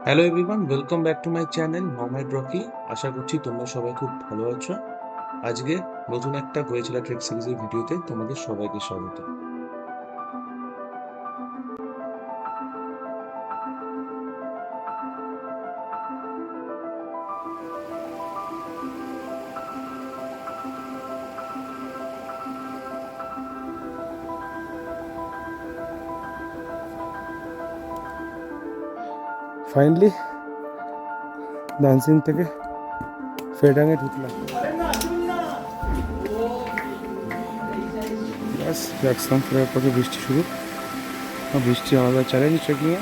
Hello everyone, welcome back to my channel Mohammed Rocky. আশা করছি তোমরা সবাই খুব ভালো আছো। আজকে নতুন একটা গোয়েচেলা ট্রেক সিরিজের ভিডিওতে তোমাদের সবাইকে স্বাগত। ফাইনালি ডান্সিং থেকে ফেডাঙে ঢুকলাম। ব্যাস ম্যাক্সিমাম ফেরার পথে বৃষ্টি শুরু। বৃষ্টি আমাদের চ্যালেঞ্জ ট্রেকিংয়ে।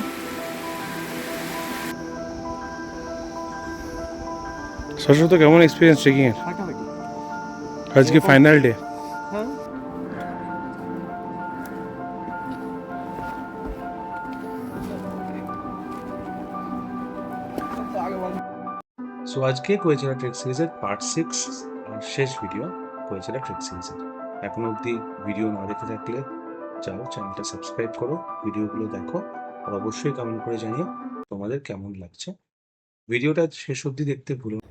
শাশ্বত কেমন এক্সপিরিয়েন্স ট্রেকিংয়ের? আজকে ফাইনাল ডে। সো আজকে গোয়েচেলা ট্রেক সিরিজের পার্ট 6 আর শেষ ভিডিও গোয়েচেলা ট্রেক সিরিজের। এখনো অবধি ভিডিও না দেখে থাকলে যাও চ্যানেলটা সাবস্ক্রাইব করো, ভিডিওগুলো দেখো, আর অবশ্যই কমেন্ট করে জানিও তোমাদের কেমন লাগছে। ভিডিওটা শেষ অবধি দেখতে ভুলো না।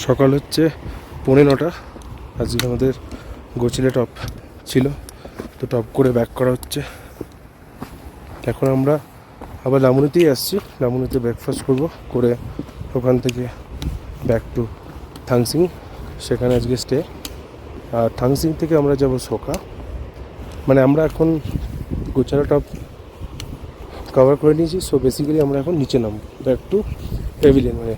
সকাল হচ্ছে 9:45। আজকে আমাদের গোচিলে টপ ছিল, তো টপ করে ব্যাক করা হচ্ছে। এখন আমরা আবার লামুনিতেই আসছি। লামুনিতে ব্রেকফাস্ট করে ওখান থেকে ব্যাক টু থাংসিং, সেখানে আজকে স্টে। আর থাংসিং থেকে আমরা যাব সোকা। মানে আমরা এখন গোচারা টপ কভার করে নিয়েছি। সো বেসিক্যালি আমরা এখন নিচে নামবো, ব্যাক টু প্যাভিলিয়ন। মানে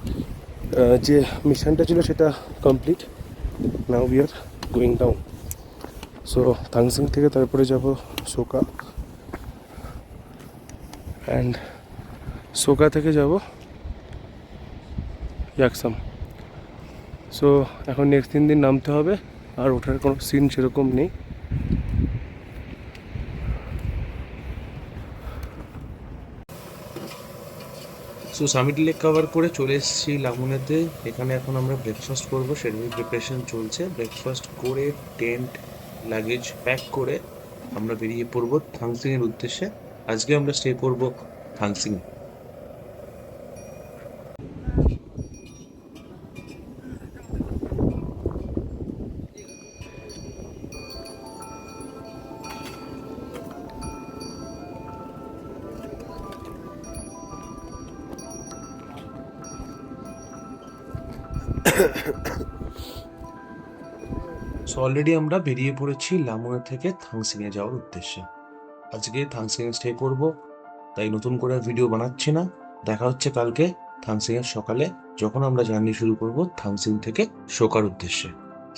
যে মিশনটা ছিল সেটা complete. Now we are going down. So Thangsing থেকে তারপরে যাব সোকা, অ্যান্ড সোকা থেকে যাব ইয়াকসাম। সো এখন নেক্সট 3 দিন নামতে হবে, আর ওঠার কোনো সিন সেরকম নেই। সো সামিট লেক কভার করে চলে এসেছি লামুনেতে। এখানে এখন আমরা ব্রেকফাস্ট করবো, সেটারই প্রিপারেশন চলছে। ব্রেকফাস্ট করে টেন্ট লাগেজ প্যাক করে আমরা বেরিয়ে পড়বো থাংসিং এর উদ্দেশ্যে। আজকে আমরা স্টে করবো থাংসিং। সো অলরেডি আমরা বেরিয়ে পড়েছি লামুনে থেকে থাংসিং এ যাওয়ার উদ্দেশ্যে। আজকে থাংসিং এ স্টে করব, তাই নতুন করে ভিডিও বানাচ্ছি না। দেখা হচ্ছে কালকে থাংসিং এর সকালে, যখন আমরা জার্নি শুরু করব থাংসিং থেকে সোকার উদ্দেশ্যে।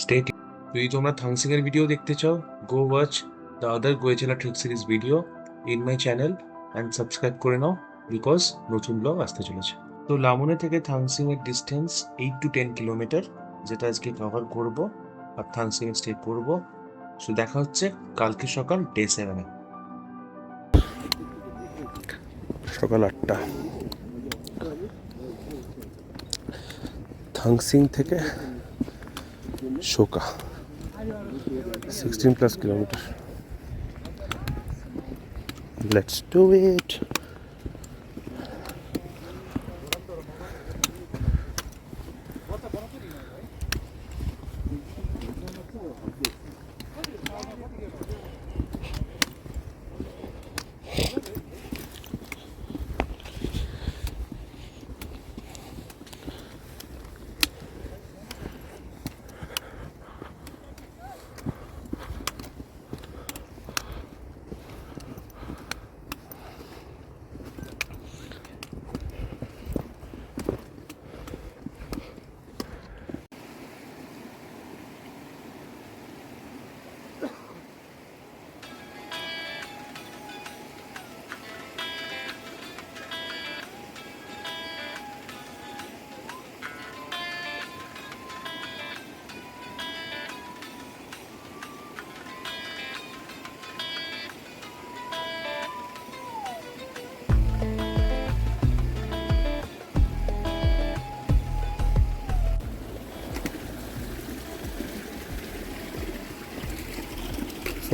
Stay tuned. যদি তোমরা থাংসিং এর ভিডিও দেখতে চাও, go watch the other Goechala trek series video in my channel and subscribe করে নাও, বিকজ নতুন ব্লগ আসতে চলেছে। তো লামুনে থেকে থাংসিং এর ডিস্টেন্স 8 to 10 কিলোমিটার, যেটা আজকে কভার করব আর থাংসিং এ স্টে করব। সো দেখা হচ্ছে কালকে সকাল ডে 7-এ। সকাল 8টা, থাংসিং থেকে সোকা 16+ kilometre. Let's do it.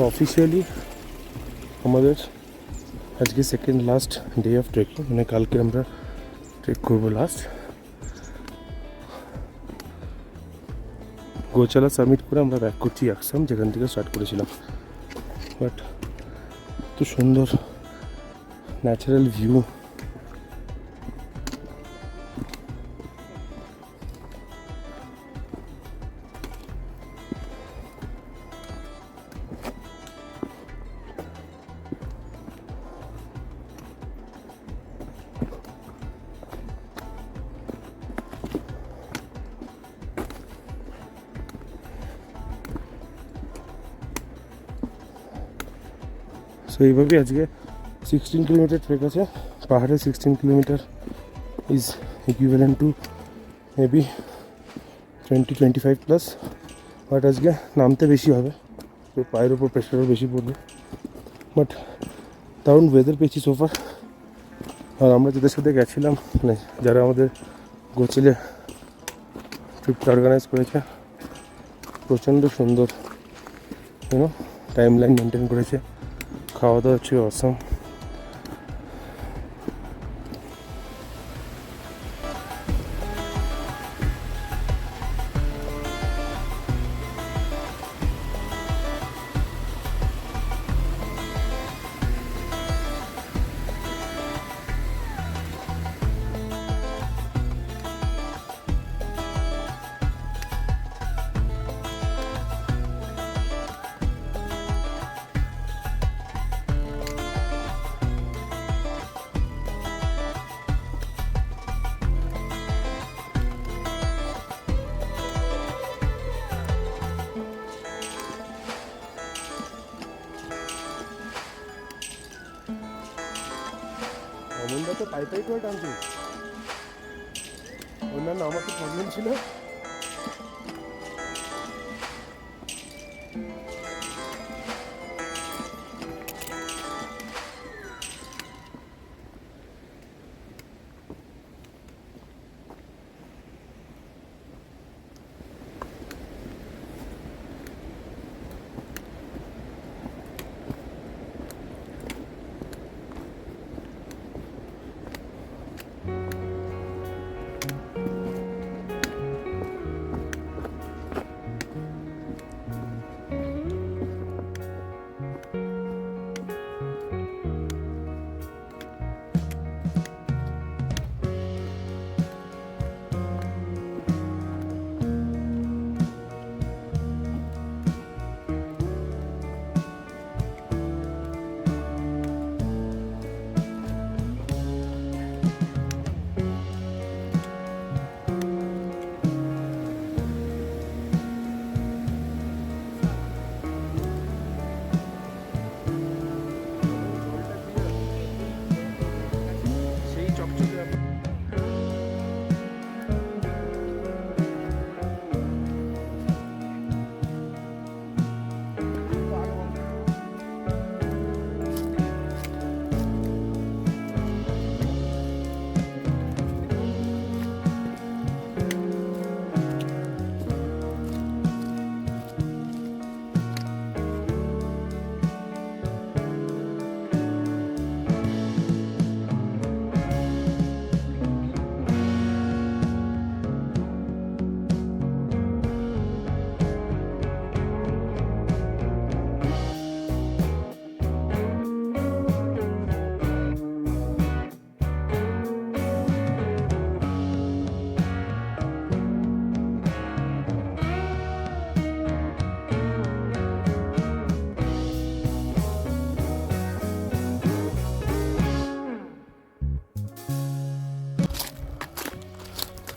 Officially আমাদের আজকে second last day of trekking, মানে কালকে আমরা ট্রেক করবো লাস্ট। গোচালা সামিট করে আমরা ব্যাক করছি আকসাম, যেখান থেকে স্টার্ট করেছিলাম। বাট এত সুন্দর ন্যাচারাল ভিউ, সো এইভাবেই আজকে 16 কিলোমিটার ট্রেক আছে। পাহাড়ে 16 kilometre is equivalent to maybe 20-25 plus. But আজকে নামতে বেশি হবে, তো পায়ের ওপর প্রেশারও বেশি পড়বে। বাট দারুণ ওয়েদার পেয়েছি সোফার। আর আমরা যাদের সাথে গেছিলাম, মানে যারা আমাদের গোচিলে ট্রিপটা অর্গানাইজ করেছে, প্রচণ্ড সুন্দর টাইম লাইন মেনটেন করেছে। খাওয়া দাওয়া হচ্ছে অসম। অমনদা তো পাই করে টানছে, অন্যান্য আমার তো প্রবলেম ছিল।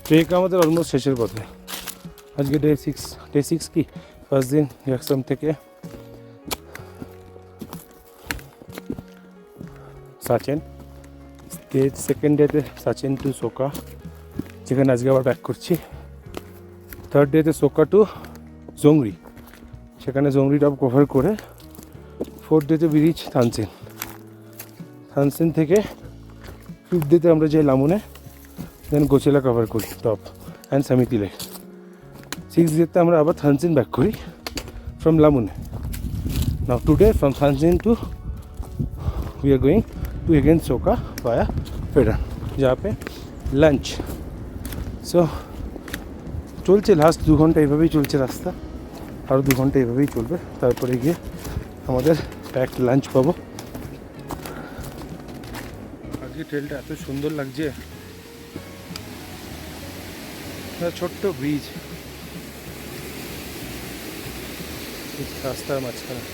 ট্রেক আমাদের অলমোস্ট শেষের পথে। আজকে ডে সিক্স কি ফার্স্ট দিন একসাম থেকে সাচেন, সেকেন্ড ডেতে সাচেন টু সোকা, যেখানে আজকে আবার ব্যাক করছি। থার্ড ডেতে সোকা টু জংরি, সেখানে জংরি টপ কভার করে ফোর্থ ডেতে বিরিচ থানসেন। থানসেন থেকে ফিফথ ডেতে আমরা যাই লামুনে, দেন গোচেলা কভার করি টপ অ্যান্ড সামিতি লেক। সিক্স ডেতে আমরা আবার থানসেন ব্যাক করি from লামুনে। Now today from Tansin to we are going to again Soka via Fedan जहाँ पे lunch. So চলছে লাস্ট 2 ঘন্টা এইভাবেই চলছে রাস্তা, আরও 2 ঘন্টা এইভাবেই চলবে, তারপরে গিয়ে আমাদের প্যাকড লাঞ্চ পাবো। আজকে ট্রেলটা এত সুন্দর লাগছে, ছোট্ট ব্রিজ রাস্তার মাঝখানে।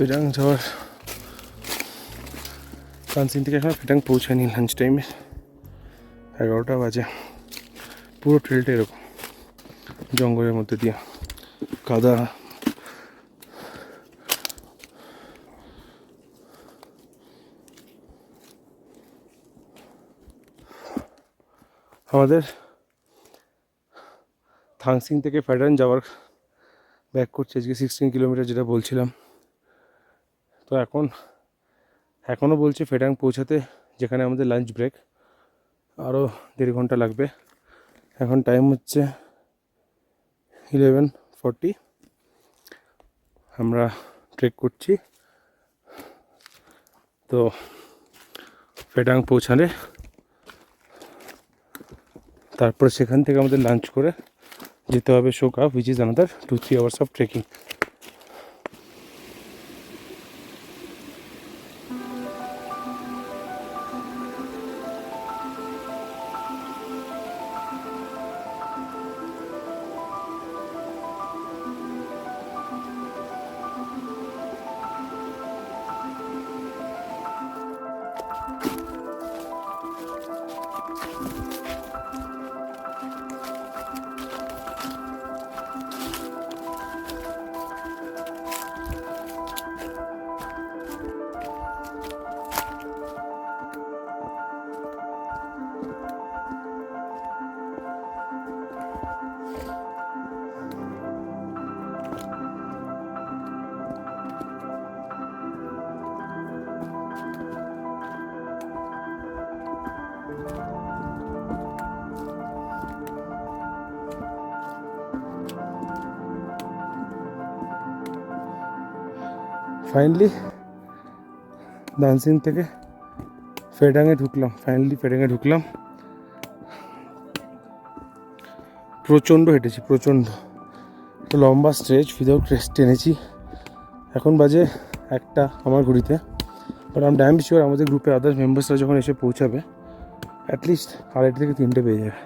ফেডাং যাওয়ার কানসিন থেকে এখন ফেডাং পৌঁছায়নি লাঞ্চ টাইমে, 11টা বাজে। পুরো ট্রেলটা এরকম জঙ্গলের মধ্যে দিয়ে কাদা, আমাদের থাংসিং থেকে ফেডান যাওয়ার ব্যাক করছে আজকে 16 কিলোমিটার যেটা বলছিলাম। তো এখনও বলছে ফেডাং পৌঁছাতে, যেখানে আমাদের লাঞ্চ ব্রেক, আরও 1.5 ঘন্টা লাগবে। এখন টাইম হচ্ছে 11:40, আমরা ট্রেক করছি। তো ফেডাং পৌঁছালে তারপর সেখান থেকে আমাদের লাঞ্চ করে যেতে হবে সোকা, which is another 2-3 hours of trekking. Finally dancing থেকে ফেডাংয়ে ঢুকলাম। প্রচণ্ড হেঁটেছি, প্রচণ্ড লম্বা স্ট্রেচ উইদাউট রেস্ট টেনেছি। এখন বাজে 1টা আমার ঘড়িতে, বাট আমি ড্যাম শিওর আমাদের গ্রুপে আদার্স মেম্বার্সরা যখন এসে পৌঁছাবে অ্যাটলিস্ট 2:30 থেকে 3টে বেজে যাবে।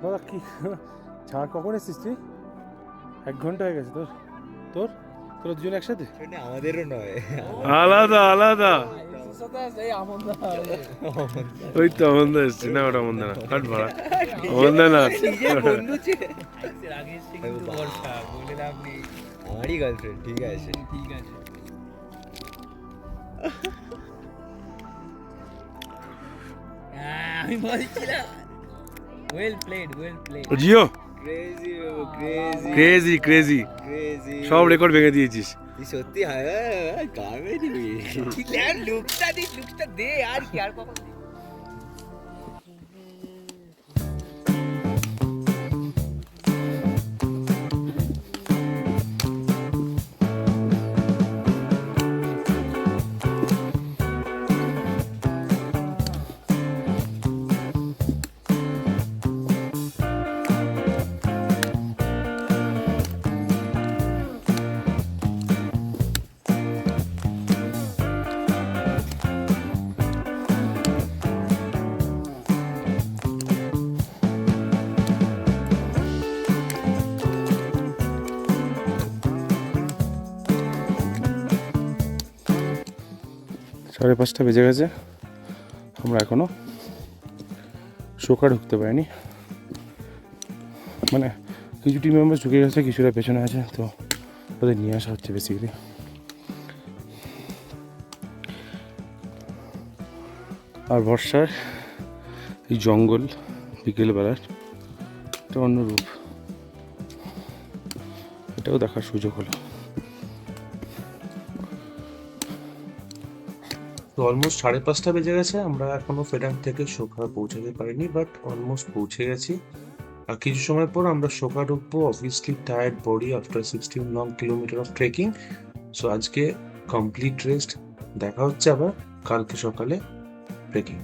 দাদা কি ছাড়, কখন এসেছিস তুই? 1 ঘন্টা হয়ে গেছে তোর তোর তোর দুজন একসাথে? আমাদেরও নয়, আলাদা আলাদা। ওই তো আমন্দা এসছি না, ওটা আমন্দা না, কাট ভাড়া আমন্দা না, আমারই গার্লফ্রেন্ড। ঠিক আছে আমি বলছিলাম well played Jio crazy crazy crazy crazy crazy, সব রেকর্ড ভেঙে দিয়েছিস। সত্যি কামেডি। লুকটা দে আর কি, আর কখন 5:30 বেজে গেছে, আমরা এখনও শোকা ঢুকতে পারিনি। মানে কিছু টিম মেম্বার ঢুকে গেছে, কিছুটা পেছনে আছে, তো ওদের নিয়ে আসা হচ্ছে বেসিক্যালি। আর বর্ষার এই জঙ্গল বিকেলবেলার একটা অন্য রূপ, এটাও দেখার সুযোগ হলো। তো অলমোস্ট 5:30 বেজে গেছে, আমরা এখনো ফেডার থেকে সোখা পৌঁছাতে পারিনি, বাট অলমোস্ট পৌঁছে গেছি। আর কিছু সময় পর আমরা সোখা ঢুকবো। Obviously tired body after 16 long kilometre of trekking. So আজকে কমপ্লিট রেস্ট, দেখা হচ্ছে আবার কালকে সকালে ট্রেকিং।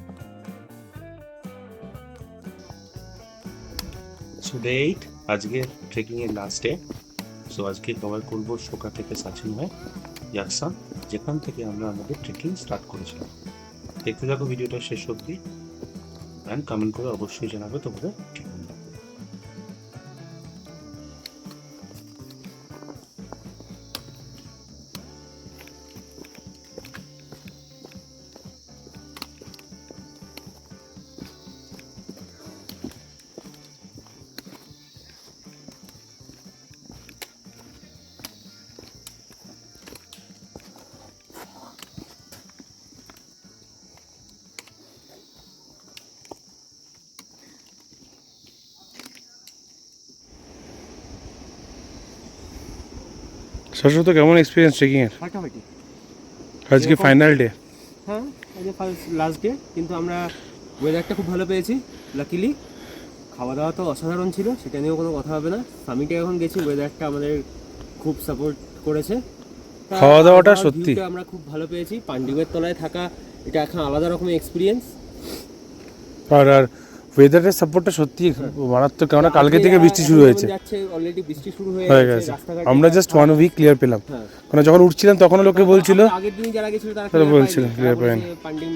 সো ডে 8 আজকে ট্রেকিং এর লাস্ট ডে। সো আজকে কভার করবো সোখা থেকে সাচিন হয় ইয়াকসাম, যেখান থেকে আমরা আমাদের ট্রেকিং স্টার্ট করেছিলাম। দেখতে থাকো ভিডিওটা শেষ অবধি, অ্যান্ড কমেন্ট করে অবশ্যই জানাবে তোমাদের কেমন লাগবে। শাশ্বত, কেমন এক্সপিরিয়েন্স ট্রেকিংয়ের? ফাটাফাটি। আজকে ফাইনাল ডে। হ্যাঁ, আজকে ফার্স্ট লাস্ট ডে, কিন্তু আমরা ওয়েদারটা খুব ভালো পেয়েছি লাকিলি। খাওয়া দাওয়া তো অসাধারণ ছিল, সেটা নিয়েও কোনো কথা হবে না। সামিটে এখন গেছি, ওয়েদারটা আমাদের খুব সাপোর্ট করেছে। খাওয়া দাওয়াটা সত্যি আমরা খুব ভালো পেয়েছি। পান্ডিবের তলায় থাকা এটা এখন আলাদা রকমের এক্সপিরিয়েন্স। আর ওয়েদারের সাপোর্টটা সত্যি মারাত্মক, কেননা কালকে থেকে বৃষ্টি শুরু হয়েছে, অলরেডি বৃষ্টি শুরু হয়ে গেছে। রাস্তাঘাটে আমরা জাস্ট 1 উইক ক্লিয়ার পেলাম, কারণ যখন উঠছিলাম তখনও লোকে বলছিল, আগের দিন যারা গেছিল তারা তারা বলছিল ক্লিয়ার পায়নি, পান্ডিম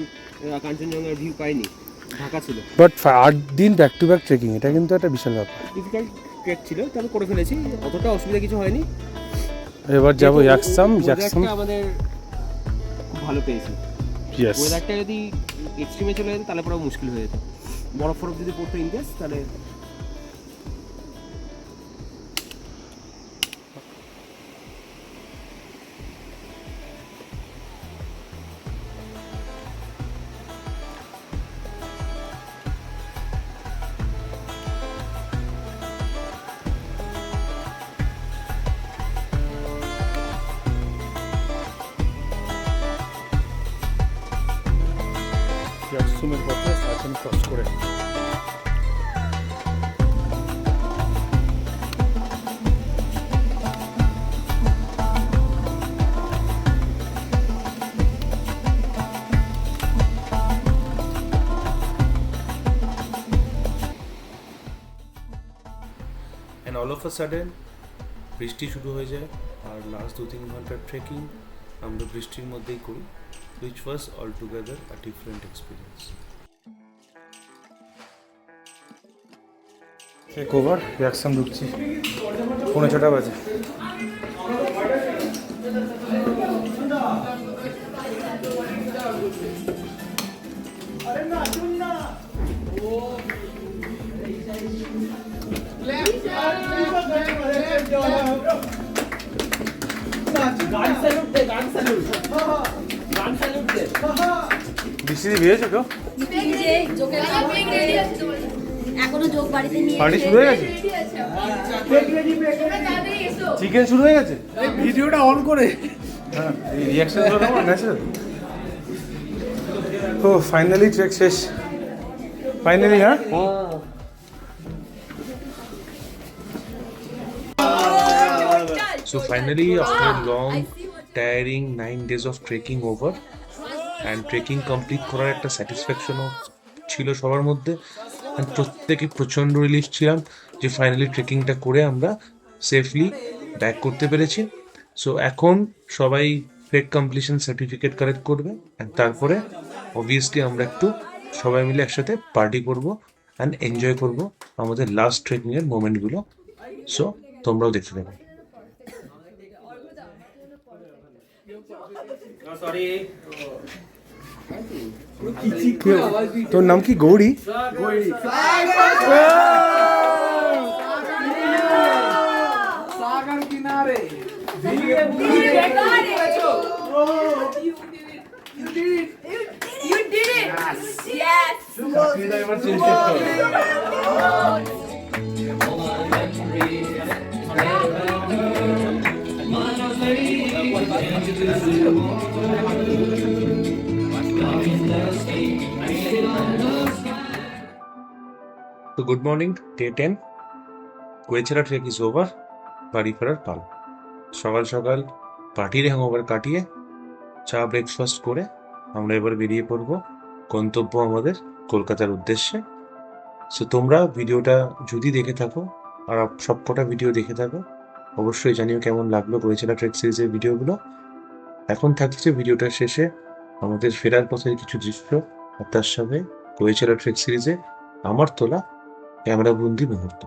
কাঞ্চনজঙ্ঘার ভিউ পাইনি, ঢাকা ছিল। বাট 8 দিন ব্যাক টু ব্যাক ট্রেকিং, এটা কিন্তু একটা বিশাল ব্যাপার। ডিফিকাল্ট ট্রেক ছিল, তবে করে ফেলেছি, অতটা অসুবিধা কিছু হয়নি। এবার যাবো কিন্তু ইয়াকসাম। ওয়েদারটা আমাদের খুব ভালো পেয়েছি। ইয়েস, ওয়েদারটা যদি এক্সট্রিমে চলে যেত তাহলে পুরো মুশকিল হয়ে যেত। বরফ ফরফ যদি পড়তো ইন কেস, তাহলে ইয়াকসুমের পথে সাচেন ক্রস করে। And all of a sudden বৃষ্টি শুরু হয়ে যায়, আর লাস্ট 2-3 ঘন্টার ট্রেকিং আমরা বৃষ্টির মধ্যেই করি, which was altogether a different experience. Take over, Yuksom ঢুকছি, 6:45 বাজে। বৃষ্টি ভিজেছো কেউ? এখনো যোগ বাড়িতে নিয়ে পার্টি শুরু হয়ে গেছে, চিকেন শুরু হয়ে গেছে। ভিডিওটা অন করে হ্যাঁ, এই রিঅ্যাকশন গুলো কেমন ন্যাচারাল। ও ফাইনালি ট্রেক শেষ, ফাইনালি। হ্যাঁ, So finally, after a long, tiring 9 days of trekking over, and trekking complete করার একটা স্যাটিসফ্যাকশনও ছিল সবার মধ্যে, and প্রত্যেকে প্রচণ্ড রিলিফ ছিলাম যে ফাইনালি ট্রেকিংটা করে আমরা সেফলি ব্যাক করতে পেরেছি। সো এখন সবাই ট্রেক কমপ্লিশন সার্টিফিকেট কালেক্ট করবে, অ্যান্ড তারপরে অবভিয়াসলি আমরা একটু সবাই মিলে একসাথে পার্টি করবো অ্যান্ড এনজয় করবো আমাদের লাস্ট ট্রেকিংয়ের মোমেন্টগুলো। সো তোমরাও দেখতে দেবে। তোর নাম কি Gauri? You did it! Yes! তো good morning, day 10, Goechala trek is over, বাড়ি ফেরার পাল। সকাল সকাল পার্টির হ্যাংওভার কাটিয়ে চা ব্রেকফাস্ট করে আমরা এবার বেরিয়ে পড়বো গন্তব্য আমাদের কলকাতার উদ্দেশ্যে। সো তোমরা ভিডিওটা যদি দেখে থাকো আর সবকটা ভিডিও দেখে থাকো, অবশ্যই জানিও কেমন লাগলো কোয়েচেরা ট্রেক সিরিজের ভিডিওগুলো। এখন থাকছে ভিডিওটার শেষে আমাদের ফেরার পথের কিছু দৃশ্য, আর তার সাথে কোয়েচেরা ট্রেক সিরিজে আমার তোলা ক্যামেরা বন্দি মুহূর্ত।